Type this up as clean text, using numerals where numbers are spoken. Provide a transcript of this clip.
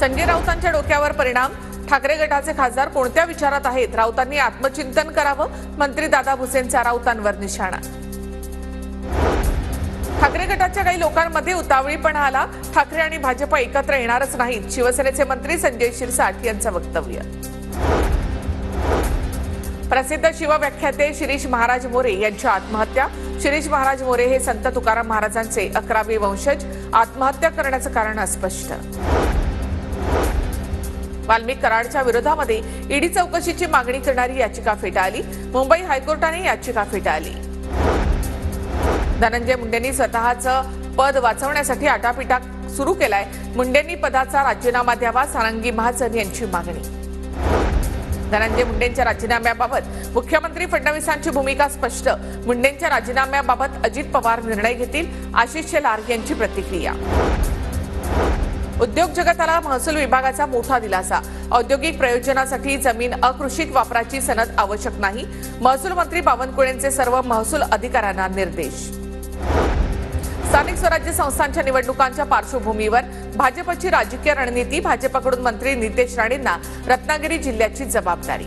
संजय राऊतांच्या डोक्यावर परिणाम, ठाकरे गटाचे खासदार कोणत्या विचारात आहेत? राऊतांनी आत्मचिंतन करावं, मंत्री दादा भुसेंचा राऊतांवर निशाणा। ठाकरे गटाच्या काही लोकांमध्ये उतावळीपणा आला, ठाकरे आणि भाजप एकत्र येणारच नाहीत, शिवसेनेचे मंत्री संजय शिरसाट यांचं वक्तव्य। प्रसिद्ध शिवव्याख्याते शिरीष महाराज मोरे यांची आत्महत्या। शिरीष महाराज मोरे हे संत तुकाराम महाराजांचे 11वे वंशज, आत्महत्या करण्याचं कारण अस्पष्ट। वाल्मिक कराडच्या विरोधामध्ये ईडी चौकशीची मागणी करणारी याचिका फेटाळली, मुंबई हायकोर्टाने याचिका फेटाळली। धनंजय मुंडेंनी स्वतःचं पद वाचवण्यासाठी आटापिटा सुरू केलाय, मुंडेंनी पदाचा राजीनामा द्यावा, सारंगी महाजन यांची मागणी। धनंजय मुंडेंच्या राजीनाम्याबाबत मुख्यमंत्री फडणवीसांची भूमिका स्पष्ट, मुंडेंच्या राजीनाम्याबाबत अजित पवार निर्णय घेतील, आशिष शेलार यांची प्रतिक्रिया। उद्योग जगताला महसूल विभागाचा मोठा दिलासा, औद्योगिक प्रयोजनासाठी जमीन अकृषिक वापराची सनद आवश्यक नाही, महसूल मंत्री बावनकुळेंचे सर्व महसूल अधिकाऱ्यांना निर्देश। स्थानिक स्वराज्य संस्थांच्या निवडणुकांच्या पार्श्वभूमीवर भाजपची राजकीय रणनीती, भाजपकडून मंत्री नितेश राणेंना रत्नागिरी जिल्ह्याची जबाबदारी।